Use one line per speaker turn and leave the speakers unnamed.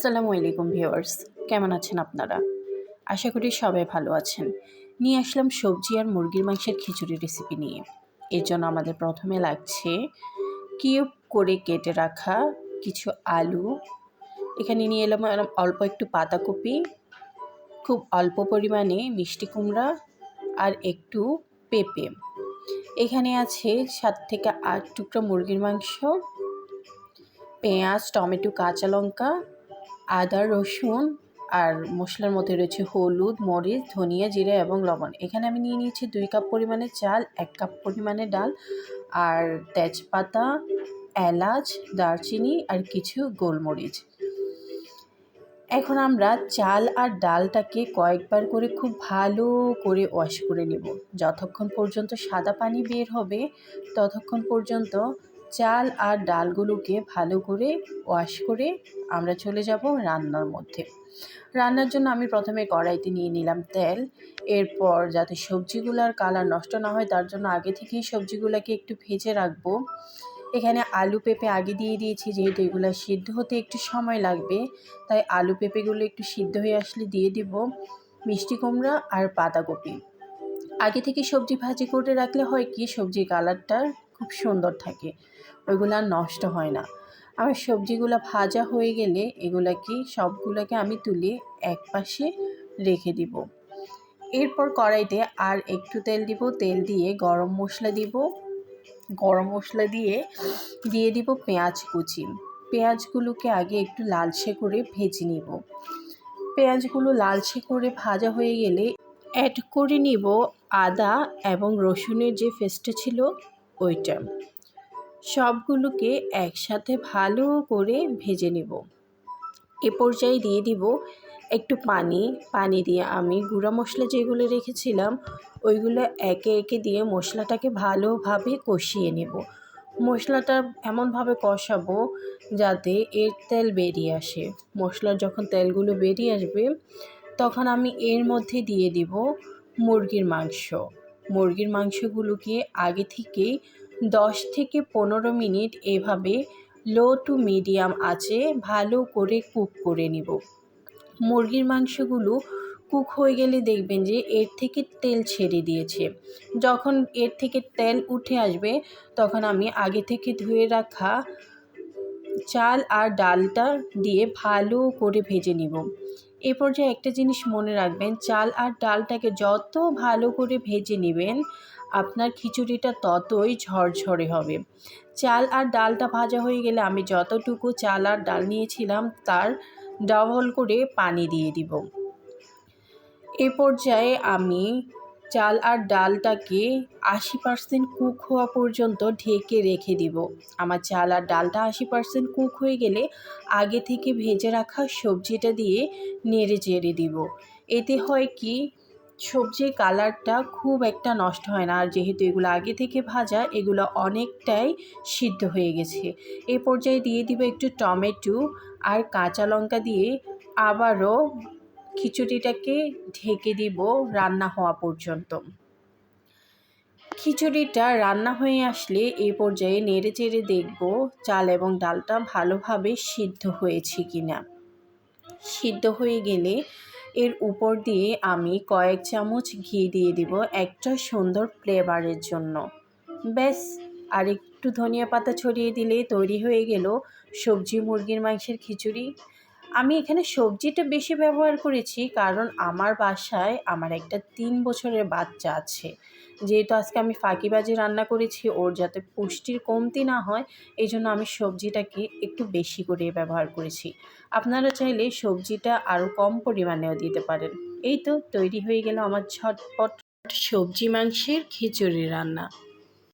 আসসালামু আলাইকুম ভিউয়ার্স, কেমন আছেন আপনারা? আশা করি সবাই ভালো আছেন। নিয়ে আসলাম সবজি আর মুরগির মাংসের খিচুড়ি রেসিপি নিয়ে। এর জন্য আমাদের প্রথমে লাগছে কিউব করে কেটে রাখা কিছু আলু। এখানে নিয়ে এলাম অল্প একটু পাতাকপি, খুব অল্প পরিমাণে মিষ্টি কুমড়া আর একটু পেঁপে। এখানে আছে 7 থেকে 8 টুকরা মুরগির মাংস, পেঁয়াজ, টমেটো, কাঁচা লঙ্কা, আদা, রসুন আর মশলার মধ্যে রয়েছে হলুদ, মরিচ, ধনিয়া, জিরা এবং লবণ। এখানে আমি নিয়ে নিয়েছি 2 কাপ পরিমাণে চাল, 1 কাপ পরিমাণে ডাল আর তেজপাতা, এলাচ, দারচিনি আর কিছু গোলমরিচ। এখন আমরা চাল আর ডালটাকে কয়েকবার করে খুব ভালো করে ওয়াশ করে নেব। যতক্ষণ পর্যন্ত সাদা পানি বের হবে ততক্ষণ পর্যন্ত চাল আর ডালগুলোকে ভালো করে ওয়াশ করে আমরা চলে যাব রান্নার মধ্যে। রান্নার জন্য আমি প্রথমে কড়াইতে নিয়ে নিলাম তেল। এরপর যাতে সবজিগুলোর কালার নষ্ট না হয় তার জন্য আগে থেকেই সবজিগুলোকে একটু ভেজে রাখবো। এখানে আলু পেঁপে আগে দিয়ে দিয়েছি, যেহেতু এগুলো সিদ্ধ হতে একটু সময় লাগবে, তাই আলু পেঁপেগুলো একটু সিদ্ধ হয়ে আসলে দিয়ে দিব মিষ্টি কুমড়া আর পাতাকপি। আগে থেকে সবজি ভাজি করে রাখলে হয় কি, সবজির কালারটা খুব সুন্দর থাকে, ওইগুলো আর নষ্ট হয় না। আমার সবজিগুলো ভাজা হয়ে গেলে সবগুলোকে আমি তুলে এক পাশে রেখে দিব। এরপর কড়াইতে আর একটু তেল দিব। তেল দিয়ে গরম মশলা দিয়ে দিব পেঁয়াজ কুচি। পেঁয়াজগুলোকে আগে একটু লালচে করে ভেজে নিব। পেঁয়াজগুলো লালচে করে ভাজা হয়ে গেলে অ্যাড করে নিব আদা এবং রসুনের যে পেস্টটা ছিল ওইটা। সবগুলোকে একসাথে ভালো করে ভেজে নিব। এ পর্যায়ে দিয়ে দিব একটু পানি দিয়ে আমি গুঁড়া মশলা যেগুলো রেখেছিলাম ওইগুলো একে একে দিয়ে মশলাটাকে ভালোভাবে কষিয়ে নেব। মশলাটা এমনভাবে কষাবো যাতে এর তেল বেরিয়ে আসে। মশলার যখন তেলগুলো বেরিয়ে আসবে তখন আমি এর মধ্যে দিয়ে দিব মুরগির মাংসগুলোকে আগে থেকেই 10 থেকে 15 মিনিট এভাবে লো টু মিডিয়াম আঁচে ভালো করে কুক করে নিব। মুরগির মাংসগুলো কুক হয়ে গেলে দেখবেন যে এর থেকে তেল ছেড়ে দিয়েছে। যখন এর থেকে তেল উঠে আসবে তখন আমি আগে থেকে ধুয়ে রাখা চাল আর ডালটা দিয়ে ভালো করে ভেজে নিব। এ পর্যায়ে একটা জিনিস মনে রাখবেন, চাল আর ডালটাকে যত ভালো করে ভেজে নেবেন আপনার খিচুড়িটা ততই ঝরঝরে হবে। চাল আর ডালটা ভাজা হয়ে গেলে আমি যতটুকু চাল আর ডাল নিয়েছিলাম তার ডাবল করে পানি দিয়ে দিব। এ পর্যায়ে আমি চাল আর ডালটাকে 80% কুক হওয়া পর্যন্ত ঢেকে রেখে দিব। আমার চাল আর ডালটা 80% কুক হয়ে গেলে আগে থেকে ভেজে রাখা সবজিটা দিয়ে নেড়ে চেড়ে দিব। এতে হয় কি, সবজির কালারটা খুব একটা নষ্ট হয় না, আর যেহেতু এগুলো আগে থেকে ভাজা এগুলো অনেকটাই সিদ্ধ হয়ে গেছে। এই পর্যায়ে দিয়ে দিব একটু টমেটো আর কাঁচা লঙ্কা দিয়ে আবারও খিচুড়িটাকে ঢেকে দিব রান্না হওয়া পর্যন্ত। খিচুড়িটা রান্না হয়ে আসলে এই পর্যায়ে নেড়ে চেড়ে দেখব চাল এবং ডালটা ভালোভাবে সিদ্ধ হয়েছে কিনা। সিদ্ধ হয়ে গেলে এর উপর দিয়ে আমি কয়েক চামচ ঘি দিয়ে দিব একটা সুন্দর ফ্লেভারের জন্য। ব্যাস, আর একটু ধনিয়া পাতা ছড়িয়ে দিলে তৈরি হয়ে গেল সবজি মুরগির মাংসের খিচুড়ি। আমি এখানে সবজিটা বেশি ব্যবহার করেছি কারণ আমার বাসায় আমার একটা 3 বছরের বাচ্চা আছে। যেহেতু আজকে আমি ফাঁকিবাজি রান্না করেছি, ওর যাতে পুষ্টির কমতি না হয় এই জন্য আমি সবজিটাকে একটু বেশি করে ব্যবহার করেছি। আপনারা চাইলে সবজিটা আরও কম পরিমাণেও দিতে পারেন। এই তো তৈরি হয়ে গেল আমার ঝটপট সবজি মাংসের খিচুড়ি রান্না।